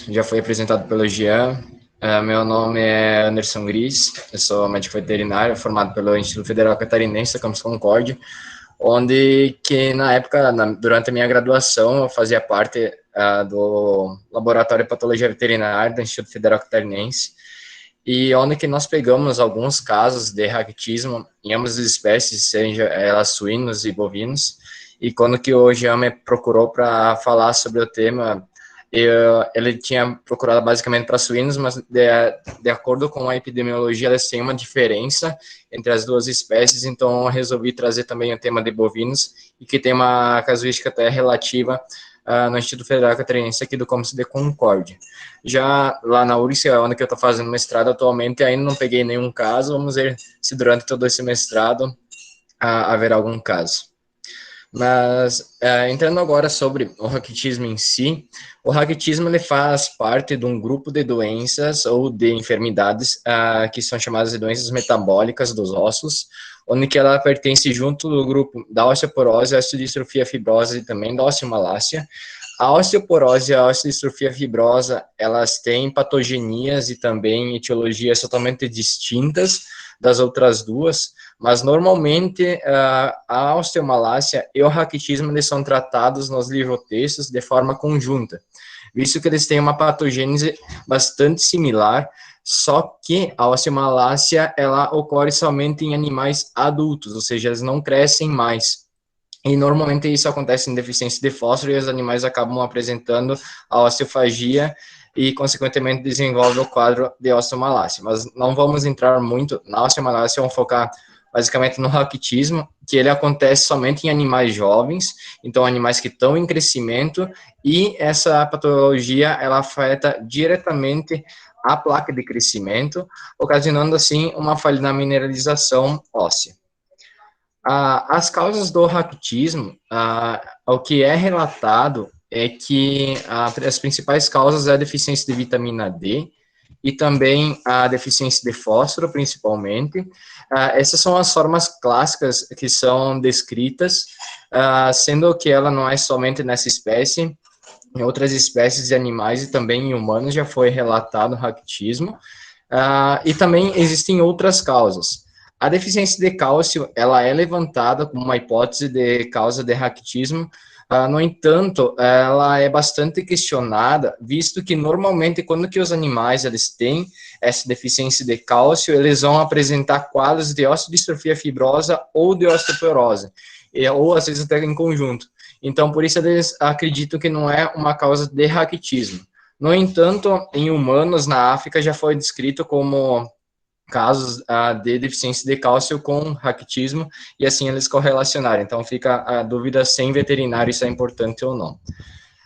já foi apresentado pelo Jean. Meu nome é Anderson Gris, eu sou médico veterinário, formado pelo Instituto Federal Catarinense, Campus Concórdia, onde que na época, durante a minha graduação, eu fazia parte do Laboratório de Patologia Veterinária do Instituto Federal Catarinense, e onde que nós pegamos alguns casos de raquitismo em ambas as espécies, seja elas suínos e bovinos, e quando que o Jean me procurou para falar sobre o tema, ele tinha procurado basicamente para suínos, mas de acordo com a epidemiologia, eles têm uma diferença entre as duas espécies, então eu resolvi trazer também o tema de bovinos, e que tem uma casuística até relativa no Instituto Federal Catarinense aqui do Campus de Concórdia. Já lá na URGS, onde que eu estou fazendo mestrado atualmente, ainda não peguei nenhum caso, vamos ver se durante todo esse mestrado haverá algum caso. Mas, entrando agora sobre o raquitismo em si, o raquitismo ele faz parte de um grupo de doenças ou de enfermidades que são chamadas de doenças metabólicas dos ossos, onde que ela pertence junto do grupo da osteoporose, a osteodistrofia fibrosa e também da osteomalácia. A osteoporose e a osteodistrofia fibrosa, elas têm patogenias e também etiologias totalmente distintas das outras duas, mas normalmente a osteomalácia e o raquitismo eles são tratados nos livrotextos de forma conjunta, visto que eles têm uma patogênese bastante similar, só que a osteomalácia ela ocorre somente em animais adultos, ou seja, eles não crescem mais. E normalmente isso acontece em deficiência de fósforo e os animais acabam apresentando a osteofagia e, consequentemente, desenvolve o quadro de osteomalácia. Mas não vamos entrar muito na osteomalácia, vamos focar basicamente no raquitismo, que ele acontece somente em animais jovens, então animais que estão em crescimento, e essa patologia, ela afeta diretamente a placa de crescimento, ocasionando, assim, uma falha na mineralização óssea. As causas do raquitismo, o que é relatado é que as principais causas é a deficiência de vitamina D e também a deficiência de fósforo, principalmente. Essas são as formas clássicas que são descritas, sendo que ela não é somente nessa espécie, em outras espécies de animais e também em humanos já foi relatado raquitismo, e também existem outras causas. A deficiência de cálcio, ela é levantada como uma hipótese de causa de raquitismo, no entanto, ela é bastante questionada, visto que normalmente quando que os animais eles têm essa deficiência de cálcio, eles vão apresentar quadros de osteodistrofia fibrosa ou de osteoporose, ou às vezes até em conjunto. Então, por isso eles acreditam que não é uma causa de raquitismo. No entanto, em humanos, na África, já foi descrito como casos de deficiência de cálcio com raquitismo, e assim eles correlacionaram. Então, fica a dúvida se em veterinário isso é importante ou não.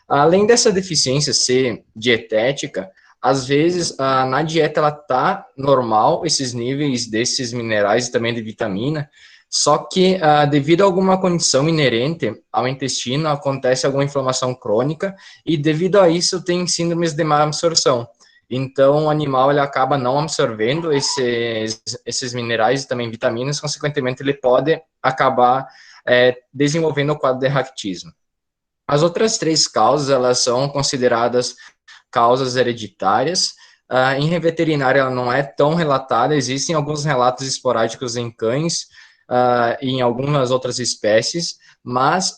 Além dessa deficiência ser dietética, às vezes, na dieta ela tá normal, esses níveis desses minerais e também de vitamina, só que, devido a alguma condição inerente ao intestino, acontece alguma inflamação crônica, e devido a isso tem síndromes de má absorção. Então, o animal ele acaba não absorvendo esses minerais e também vitaminas, consequentemente, ele pode acabar desenvolvendo o quadro de raquitismo. As outras três causas, elas são consideradas causas hereditárias. Em veterinária, ela não é tão relatada, existem alguns relatos esporádicos em cães e em algumas outras espécies, mas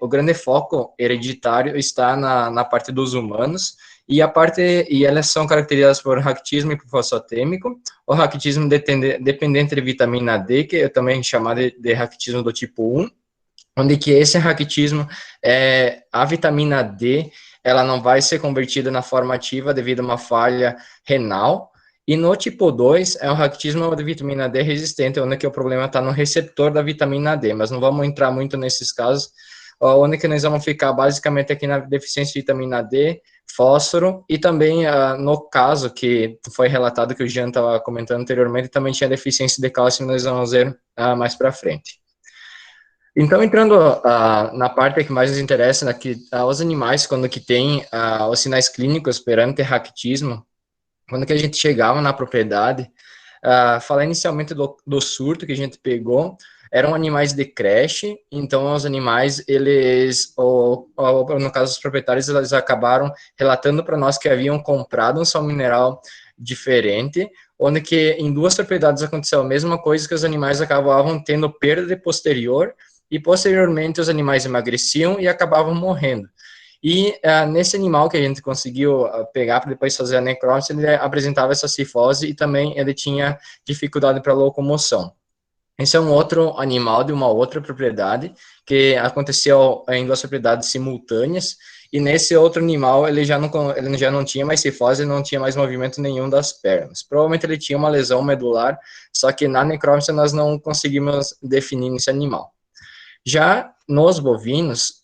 o grande foco hereditário está na parte dos humanos, e elas são caracterizadas por raquitismo hipofosfatêmico, o raquitismo dependente de vitamina D, que é também chamado de raquitismo do tipo 1, onde que esse raquitismo, a vitamina D, ela não vai ser convertida na forma ativa devido a uma falha renal, e no tipo 2, é o raquitismo de vitamina D resistente, onde que o problema está no receptor da vitamina D, mas não vamos entrar muito nesses casos, onde que nós vamos ficar basicamente aqui na deficiência de vitamina D, fósforo, e também no caso que foi relatado que o Jean estava comentando anteriormente, também tinha deficiência de cálcio, nós vamos ver mais para frente. Então, entrando na parte que mais nos interessa, né, que os animais, quando que tem os sinais clínicos perante raquitismo, quando que a gente chegava na propriedade, falar inicialmente do surto que a gente pegou, eram animais de creche, então os animais, no caso os proprietários, eles acabaram relatando para nós que haviam comprado um sal mineral diferente, onde que em duas propriedades aconteceu a mesma coisa, que os animais acabavam tendo perda posterior, e posteriormente os animais emagreciam e acabavam morrendo. E nesse animal que a gente conseguiu pegar para depois fazer a necrópsia, ele apresentava essa cifose e também ele tinha dificuldade para locomoção. Esse é um outro animal de uma outra propriedade, que aconteceu em duas propriedades simultâneas, e nesse outro animal ele já não tinha mais cifose, não tinha mais movimento nenhum das pernas. Provavelmente ele tinha uma lesão medular, só que na necrópsia nós não conseguimos definir esse animal. Já nos bovinos,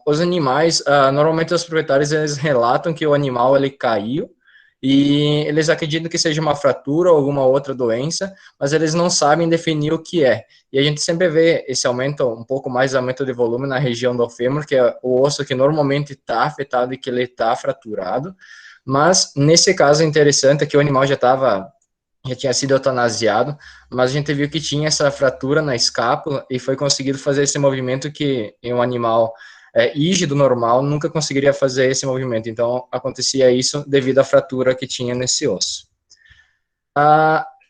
os animais, normalmente os proprietários eles relatam que o animal ele caiu e eles acreditam que seja uma fratura ou alguma outra doença, mas eles não sabem definir o que é. E a gente sempre vê esse aumento, um pouco mais aumento de volume na região do fêmur, que é o osso que normalmente está afetado e que ele está fraturado. Mas nesse caso interessante é que o animal já tinha sido eutanasiado, mas a gente viu que tinha essa fratura na escápula e foi conseguido fazer esse movimento que em um animal rígido normal nunca conseguiria fazer esse movimento. Então acontecia isso devido à fratura que tinha nesse osso.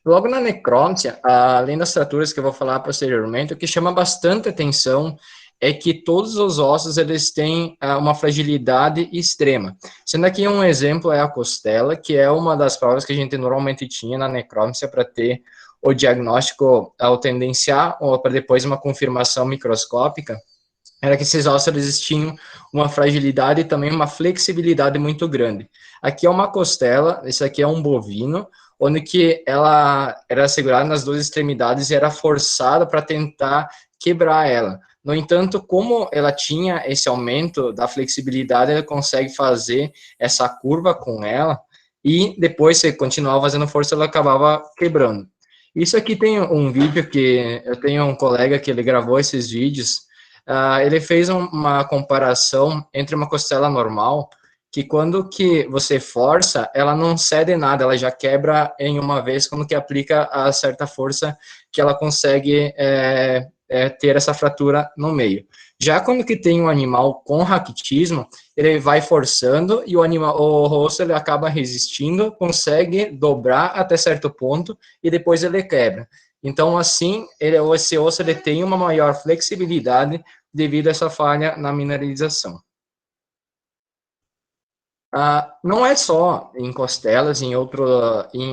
Logo na necrópsia, além das fraturas que eu vou falar posteriormente, o que chama bastante atenção é que todos os ossos eles têm uma fragilidade extrema. Sendo aqui um exemplo é a costela, que é uma das provas que a gente normalmente tinha na necrópsia para ter o diagnóstico ao tendenciar ou para depois uma confirmação microscópica, era que esses ossos eles tinham uma fragilidade e também uma flexibilidade muito grande. Aqui é uma costela, esse aqui é um bovino, onde que ela era segurada nas duas extremidades e era forçada para tentar quebrar ela. No entanto, como ela tinha esse aumento da flexibilidade, ela consegue fazer essa curva com ela, e depois, se continuava fazendo força, ela acabava quebrando. Isso aqui tem um vídeo que eu tenho um colega que ele gravou esses vídeos, ele fez uma comparação entre uma costela normal, que quando que você força, ela não cede nada, ela já quebra em uma vez, quando que aplica a certa força que ela consegue ter essa fratura no meio. Já quando que tem um animal com raquitismo, ele vai forçando e o rosto ele acaba resistindo, consegue dobrar até certo ponto e depois ele quebra. Então, assim, esse osso ele tem uma maior flexibilidade devido a essa falha na mineralização. Não é só em costelas, em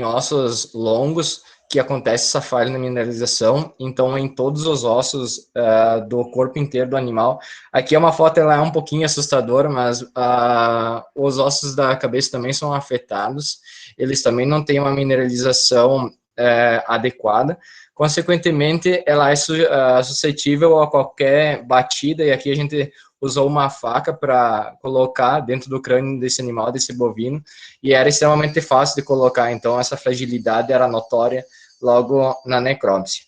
ossos longos que acontece essa falha na mineralização, então em todos os ossos do corpo inteiro do animal. Aqui é uma foto, ela é um pouquinho assustadora, mas os ossos da cabeça também são afetados, eles também não têm uma mineralização adequada, consequentemente ela é suscetível a qualquer batida, e aqui a gente usou uma faca para colocar dentro do crânio desse animal, desse bovino, e era extremamente fácil de colocar, então essa fragilidade era notória logo na necrópsia.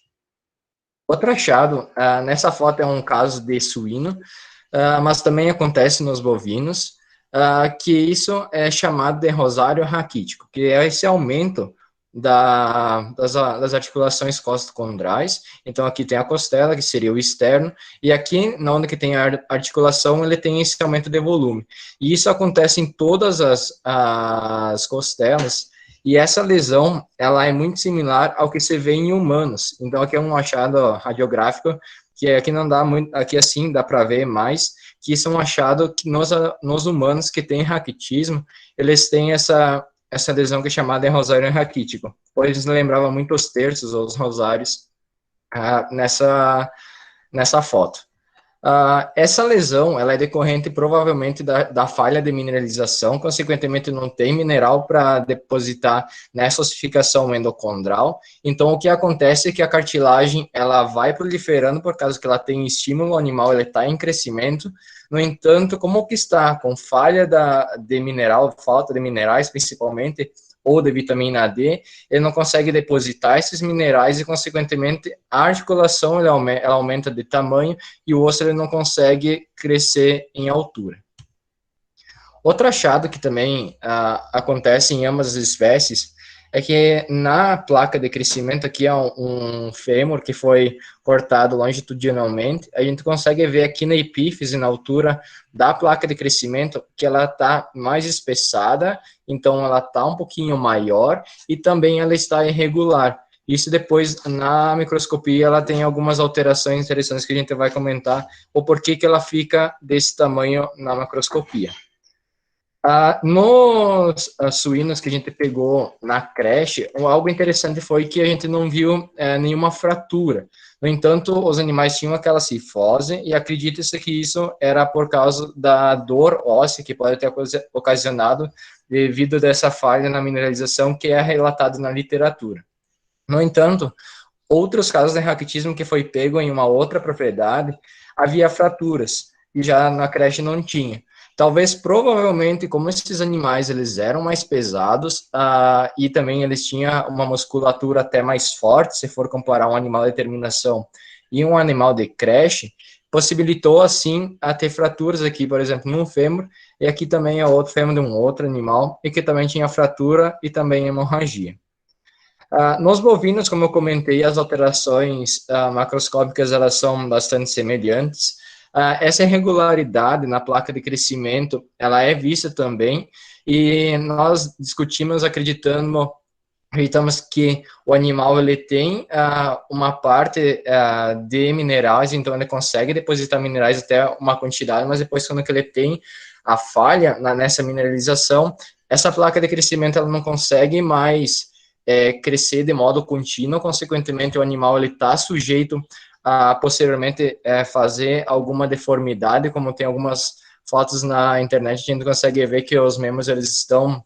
Outro achado, nessa foto é um caso de suíno, mas também acontece nos bovinos, que isso é chamado de rosário raquítico, que é esse aumento das articulações costocondrais. Então, aqui tem a costela, que seria o externo, e aqui, na onde que tem a articulação, ele tem esse aumento de volume. E isso acontece em todas as costelas, e essa lesão, ela é muito similar ao que se vê em humanos. Então, aqui é um achado radiográfico, que aqui não dá muito, aqui assim dá para ver mais, que isso é um achado que nos humanos que têm raquitismo, eles têm essa lesão que é chamada de rosário raquítico, pois lembrava muito os terços ou os rosários nessa foto. Essa lesão, ela é decorrente provavelmente da falha de mineralização, consequentemente não tem mineral para depositar nessa ossificação endocondral, então o que acontece é que a cartilagem, ela vai proliferando por causa que ela tem estímulo, o animal ele está em crescimento, no entanto, como que está com falha de mineral, falta de minerais principalmente, ou de vitamina D, ele não consegue depositar esses minerais e, consequentemente, a articulação ela aumenta de tamanho e o osso ele não consegue crescer em altura. Outro achado que também acontece em ambas as espécies é que na placa de crescimento, aqui é um fêmur que foi cortado longitudinalmente, a gente consegue ver aqui na epífise, na altura da placa de crescimento, que ela está mais espessada, então ela está um pouquinho maior, e também ela está irregular. Isso depois, na microscopia, ela tem algumas alterações interessantes que a gente vai comentar, o porquê que ela fica desse tamanho na macroscopia. Nos suínos que a gente pegou na creche, algo interessante foi que a gente não viu nenhuma fratura. No entanto, os animais tinham aquela cifose e acredita-se que isso era por causa da dor óssea que pode ter ocasionado devido dessa falha na mineralização que é relatado na literatura. No entanto, outros casos de raquitismo que foi pego em uma outra propriedade, havia fraturas, e já na creche não tinha. Talvez, provavelmente, como esses animais eles eram mais pesados e também eles tinham uma musculatura até mais forte, se for comparar um animal de terminação e um animal de creche, possibilitou, assim, a ter fraturas aqui, por exemplo, num fêmur, e aqui também é outro fêmur de um outro animal, e que também tinha fratura e também hemorragia. Nos bovinos, como eu comentei, as alterações macroscópicas elas são bastante semelhantes. Essa irregularidade na placa de crescimento, ela é vista também, e nós discutimos acreditamos que o animal ele tem uma parte de minerais, então ele consegue depositar minerais até uma quantidade, mas depois quando ele tem a falha nessa mineralização, essa placa de crescimento ela não consegue mais crescer de modo contínuo, consequentemente o animal ele está sujeito a posteriormente fazer alguma deformidade, como tem algumas fotos na internet, a gente consegue ver que os membros eles estão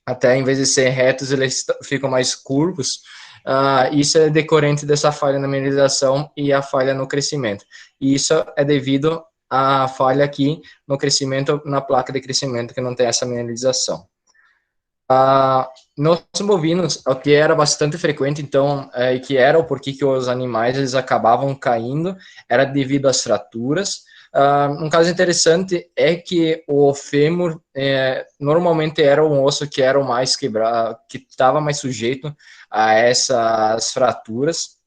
até em vez de ser retos, eles ficam mais curvos. Isso é decorrente dessa falha na mineralização e a falha no crescimento. E isso é devido à falha aqui no crescimento, na placa de crescimento, que não tem essa mineralização. Nos bovinos, o que era bastante frequente, então, e que era o porquê que os animais eles acabavam caindo, era devido às fraturas. Um caso interessante é que o fêmur normalmente era um osso que era o mais quebrado, que estava mais sujeito a essas fraturas.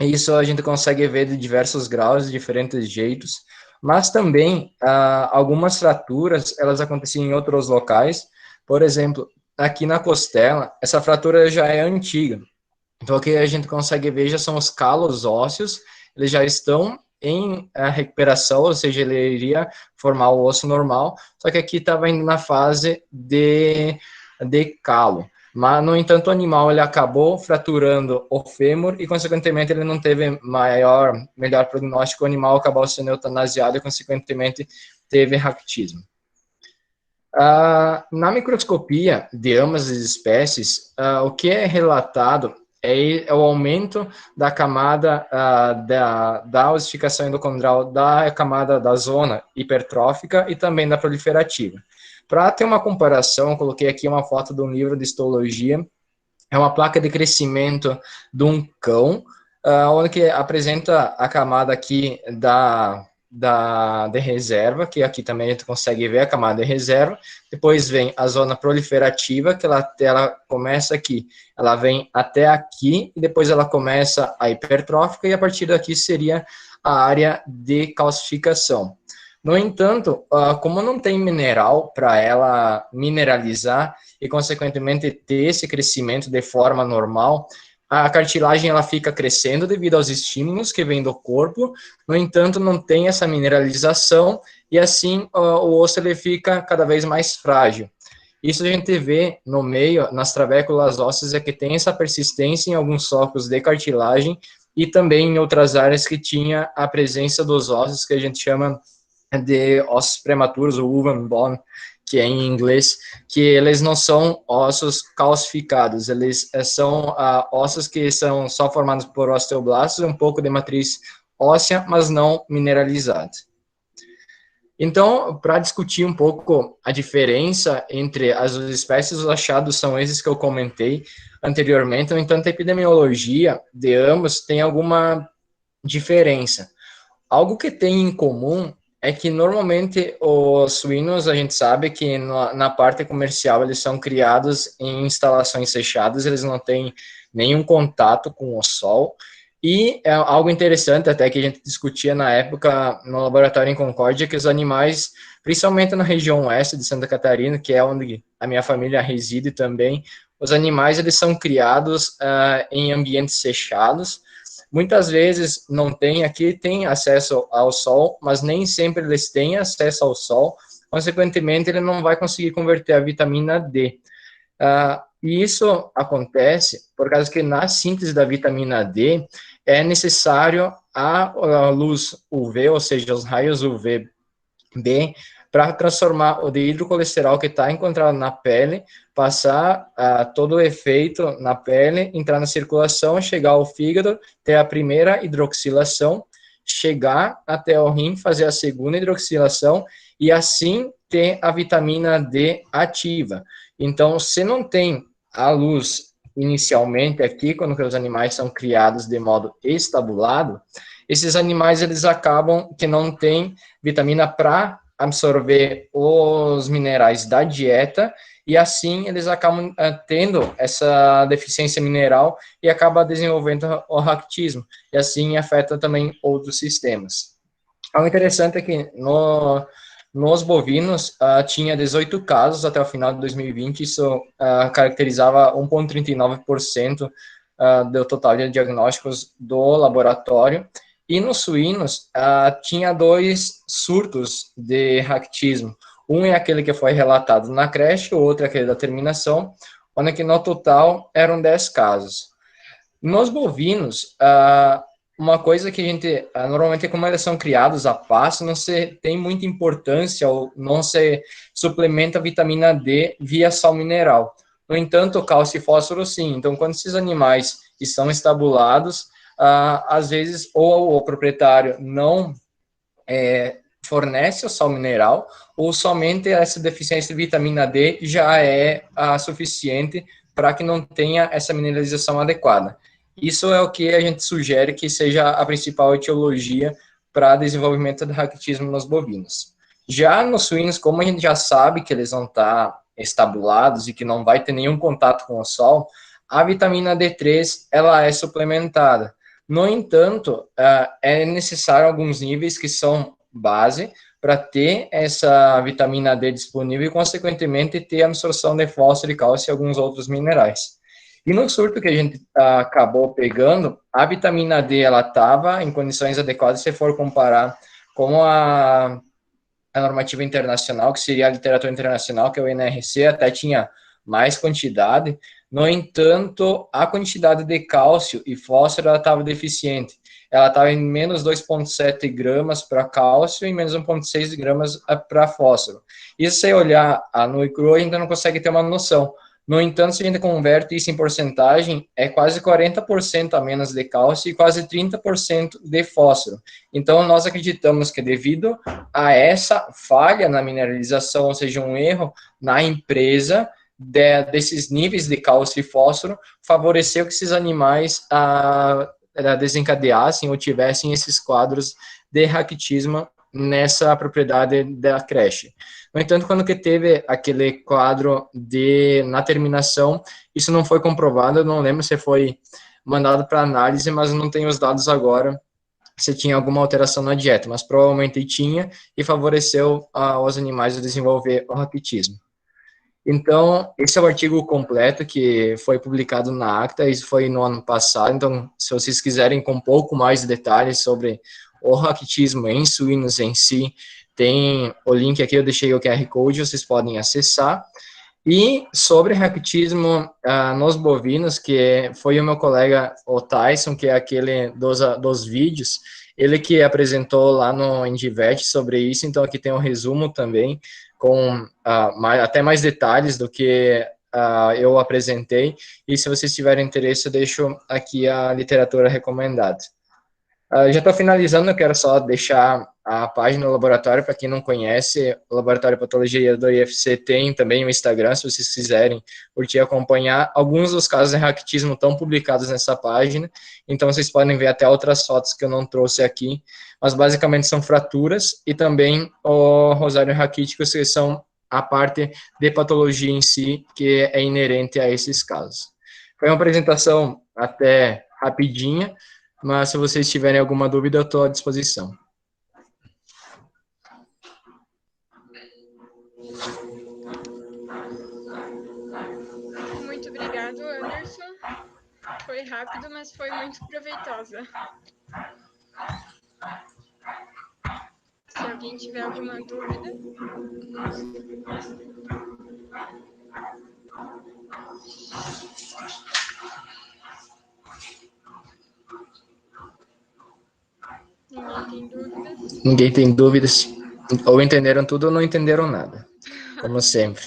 E isso a gente consegue ver de diversos graus, de diferentes jeitos. Mas também algumas fraturas elas aconteciam em outros locais. Por exemplo, aqui na costela, essa fratura já é antiga. Então, o que a gente consegue ver já são os calos ósseos, eles já estão em recuperação, ou seja, ele iria formar o osso normal, só que aqui estava indo na fase de calo. Mas, no entanto, o animal ele acabou fraturando o fêmur e, consequentemente, ele não teve melhor prognóstico, o animal acabou sendo eutanasiado e, consequentemente, teve raquitismo. Na microscopia de ambas as espécies, o que é relatado é o aumento da camada da ossificação endocondral da camada da zona hipertrófica e também da proliferativa. Para ter uma comparação, eu coloquei aqui uma foto de um livro de histologia, é uma placa de crescimento de um cão, onde que apresenta a camada aqui de reserva, que aqui também a gente consegue ver a camada de reserva, depois vem a zona proliferativa, que ela começa aqui, ela vem até aqui, e depois ela começa a hipertrófica, e a partir daqui seria a área de calcificação. No entanto, como não tem mineral para ela mineralizar e, consequentemente, ter esse crescimento de forma normal, a cartilagem ela fica crescendo devido aos estímulos que vêm do corpo, no entanto, não tem essa mineralização e, assim, o osso ele fica cada vez mais frágil. Isso a gente vê no meio, nas travéculas ósseas, é que tem essa persistência em alguns socos de cartilagem e também em outras áreas que tinha a presença dos ossos, que a gente chama de ossos prematuros, o woven bone, que é em inglês, que eles não são ossos calcificados, eles são ossos que são só formados por osteoblastos, um pouco de matriz óssea, mas não mineralizados. Então, para discutir um pouco a diferença entre as duas espécies, os achados são esses que eu comentei anteriormente. No entanto, a epidemiologia de ambos tem alguma diferença. Algo que tem em comum é que normalmente os suínos, a gente sabe que na parte comercial eles são criados em instalações fechadas, eles não têm nenhum contato com o sol. E é algo interessante até que a gente discutia na época no laboratório em Concórdia, que os animais, principalmente na região oeste de Santa Catarina, que é onde a minha família reside também, os animais eles são criados em ambientes fechados. Muitas vezes não tem aqui, tem acesso ao sol, mas nem sempre eles têm acesso ao sol, consequentemente ele não vai conseguir converter a vitamina D. E isso acontece por causa que na síntese da vitamina D é necessário a luz UV, ou seja, os raios UVB, para transformar o dihidrocolesterol que está encontrado na pele, passar todo o efeito na pele, entrar na circulação, chegar ao fígado, ter a primeira hidroxilação, chegar até o rim, fazer a segunda hidroxilação e assim ter a vitamina D ativa. Então, se não tem a luz inicialmente aqui, quando os animais são criados de modo estabulado, esses animais eles acabam que não têm vitamina para absorver os minerais da dieta e assim eles acabam tendo essa deficiência mineral e acaba desenvolvendo o raquitismo e assim afeta também outros sistemas. O interessante é que nos bovinos tinha 18 casos até o final de 2020, isso caracterizava 1,39% do total de diagnósticos do laboratório. E nos suínos, tinha 2 surtos de raquitismo. Um é aquele que foi relatado na creche, o outro é aquele da terminação, onde que no total eram 10 casos. Nos bovinos, uma coisa que a gente, normalmente como eles são criados a pasto, não se tem muita importância ou não se suplementa a vitamina D via sal mineral. No entanto, o cálcio e fósforo sim. Então, quando esses animais estão estabulados, às vezes, ou o proprietário não fornece o sal mineral, ou somente essa deficiência de vitamina D já é suficiente para que não tenha essa mineralização adequada. Isso é o que a gente sugere que seja a principal etiologia para desenvolvimento do raquitismo nos bovinos. Já nos suínos, como a gente já sabe que eles vão estar estabulados e que não vai ter nenhum contato com o sol, a vitamina D3 ela é suplementada. No entanto, é necessário alguns níveis que são base para ter essa vitamina D disponível e, consequentemente, ter a absorção de fósforo e cálcio e alguns outros minerais. E no surto que a gente acabou pegando, a vitamina D ela estava em condições adequadas se for comparar com a normativa internacional, que seria a literatura internacional, que é o NRC, até tinha mais quantidade. No entanto, a quantidade de cálcio e fósforo estava deficiente. Ela estava em menos 2,7 gramas para cálcio e menos 1,6 gramas para fósforo. E se você olhar a nua e crua, a gente não consegue ter uma noção. No entanto, se a gente converte isso em porcentagem, é quase 40% a menos de cálcio e quase 30% de fósforo. Então, nós acreditamos que devido a essa falha na mineralização, ou seja, um erro na empresa, desses níveis de cálcio e fósforo, favoreceu que esses animais desencadeassem ou tivessem esses quadros de raquitismo nessa propriedade da creche. No entanto, quando que teve aquele quadro na terminação, isso não foi comprovado, eu não lembro se foi mandado para análise, mas não tenho os dados agora, se tinha alguma alteração na dieta, mas provavelmente tinha e favoreceu aos animais a desenvolver o raquitismo. Então, esse é o artigo completo que foi publicado na Acta, isso foi no ano passado, então, se vocês quiserem com um pouco mais de detalhes sobre o raquitismo em suínos em si, tem o link aqui, eu deixei o QR Code, vocês podem acessar. E sobre raquitismo nos bovinos, que foi o meu colega, o Tyson, que é aquele dos vídeos, ele que apresentou lá no Indivet sobre isso, então aqui tem um resumo também, com até mais detalhes do que eu apresentei, e se vocês tiverem interesse, eu deixo aqui a literatura recomendada. Já estou finalizando, eu quero só deixar a página do laboratório, para quem não conhece, o Laboratório de Patologia do IFC tem também o Instagram, se vocês quiserem curtir e acompanhar. Alguns dos casos de raquitismo estão publicados nessa página, então vocês podem ver até outras fotos que eu não trouxe aqui, mas basicamente são fraturas e também o rosário raquítico, que são a parte de patologia em si, que é inerente a esses casos. Foi uma apresentação até rapidinha, mas se vocês tiverem alguma dúvida, eu estou à disposição. Muito obrigado, Anderson. Foi rápido, mas foi muito proveitosa. Se alguém tiver alguma dúvida. Ninguém tem dúvidas? Ninguém tem dúvidas. Ou entenderam tudo ou não entenderam nada. Como sempre.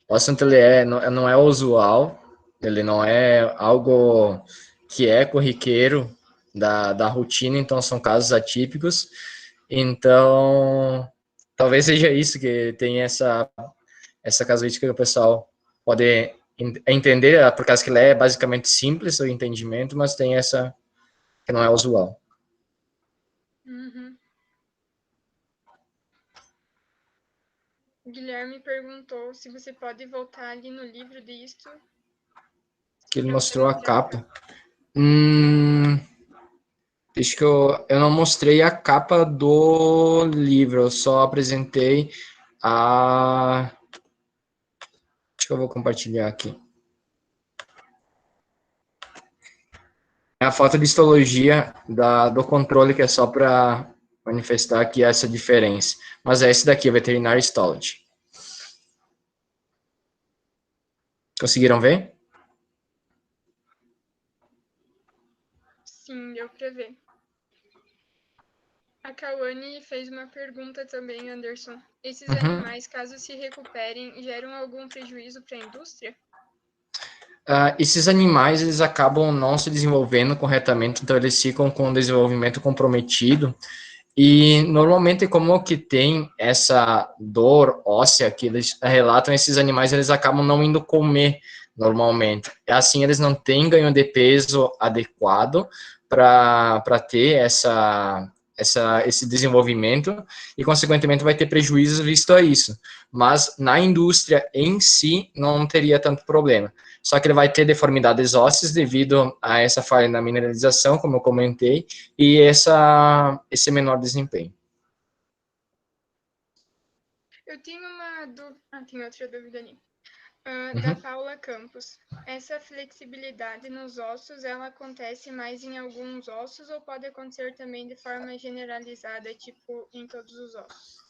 O assunto ele não é usual, ele não é algo que é corriqueiro da rotina, então são casos atípicos. Então, talvez seja isso que tem essa casuística que o pessoal pode entender, por causa que ele é basicamente simples o entendimento, mas tem essa que não é usual. Uhum. Guilherme perguntou se você pode voltar ali no livro disto. Que ele mostrou a capa. Acho que eu não mostrei a capa do livro, eu só apresentei a... Acho que eu vou compartilhar aqui. É a foto de histologia do controle, que é só para manifestar aqui essa diferença. Mas é esse daqui, o Veterinary Histology. Conseguiram ver? Sim, deu para ver. A Cauane fez uma pergunta também, Anderson. Esses animais, caso se recuperem, geram algum prejuízo para a indústria? Esses animais, eles acabam não se desenvolvendo corretamente, então eles ficam com o desenvolvimento comprometido. E normalmente, como que tem essa dor óssea que eles relatam, esses animais eles acabam não indo comer normalmente. Assim, eles não têm ganho de peso adequado para ter esse desenvolvimento e, consequentemente, vai ter prejuízos visto a isso. Mas na indústria em si, não teria tanto problema. Só que ele vai ter deformidades ósseas devido a essa falha na mineralização, como eu comentei, e esse menor desempenho. Eu tenho uma dúvida. Tem outra dúvida ali. Da Paula Campos. Essa flexibilidade nos ossos, ela acontece mais em alguns ossos ou pode acontecer também de forma generalizada, tipo em todos os ossos?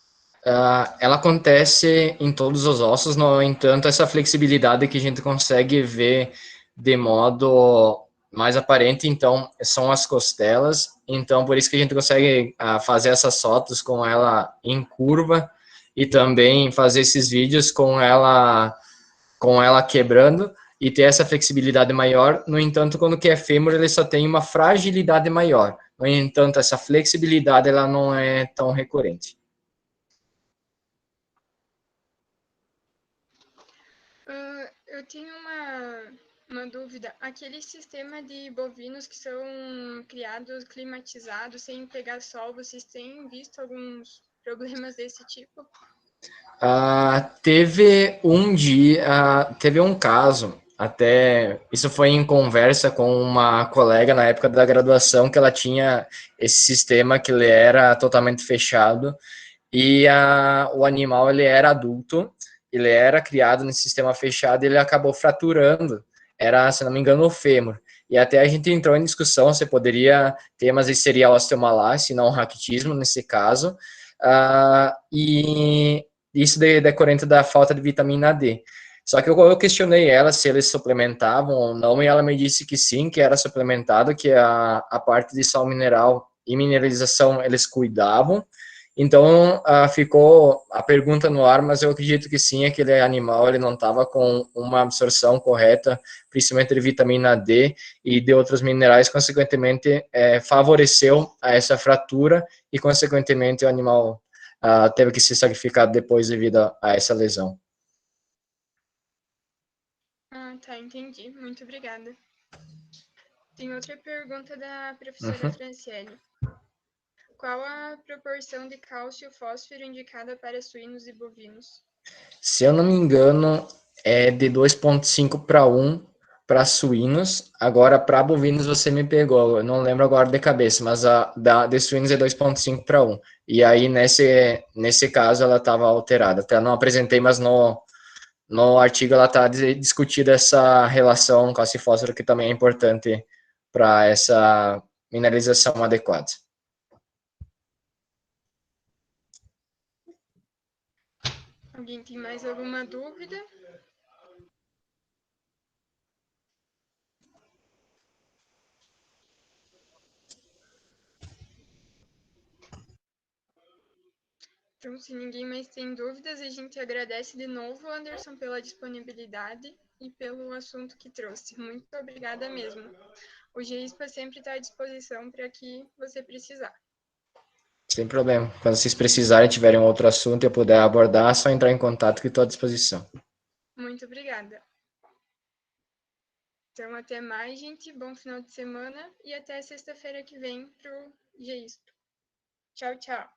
Ela acontece em todos os ossos, no entanto, essa flexibilidade que a gente consegue ver de modo mais aparente, então, são as costelas, então, por isso que a gente consegue fazer essas fotos com ela em curva e também fazer esses vídeos com ela quebrando e ter essa flexibilidade maior. No entanto, quando que é fêmur, ele só tem uma fragilidade maior. No entanto, essa flexibilidade ela não é tão recorrente. Eu tenho uma dúvida. Aquele sistema de bovinos que são criados climatizados sem pegar sol, vocês têm visto alguns problemas desse tipo? Teve um caso, até isso foi em conversa com uma colega na época da graduação, que ela tinha esse sistema que ele era totalmente fechado e o animal ele era adulto, ele era criado nesse sistema fechado e ele acabou fraturando, era, se não me engano, o fêmur. E até a gente entrou em discussão se poderia ter, mas isso seria osteomalase, não raquitismo nesse caso. E isso decorrente da falta de vitamina D. Só que eu questionei ela se eles suplementavam ou não, e ela me disse que sim, que era suplementado, que a parte de sal mineral e mineralização eles cuidavam, Então, ficou a pergunta no ar, mas eu acredito que sim, aquele animal ele não estava com uma absorção correta, principalmente de vitamina D e de outros minerais, consequentemente, favoreceu a essa fratura e, consequentemente, o animal teve que ser sacrificado depois devido a essa lesão. Ah, tá, entendi. Muito obrigada. Tem outra pergunta da professora Uhum. Franciele. Qual a proporção de cálcio e fósforo indicada para suínos e bovinos? Se eu não me engano, é de 2,5 para 1 para suínos. Agora, para bovinos, você me pegou. Eu não lembro agora de cabeça, mas de suínos é 2,5 para 1. E aí, nesse caso, ela estava alterada. Até não apresentei, mas no artigo ela está discutida essa relação cálcio e fósforo, que também é importante para essa mineralização adequada. Alguém tem mais alguma dúvida? Então, se ninguém mais tem dúvidas, a gente agradece de novo, Anderson, pela disponibilidade e pelo assunto que trouxe. Muito obrigada mesmo. O GEISPA sempre está à disposição para que você precisar. Sem problema. Quando vocês precisarem, tiverem outro assunto e eu puder abordar, é só entrar em contato que estou à disposição. Muito obrigada. Então, até mais, gente. Bom final de semana e até sexta-feira que vem para o GEISPA. Tchau, tchau.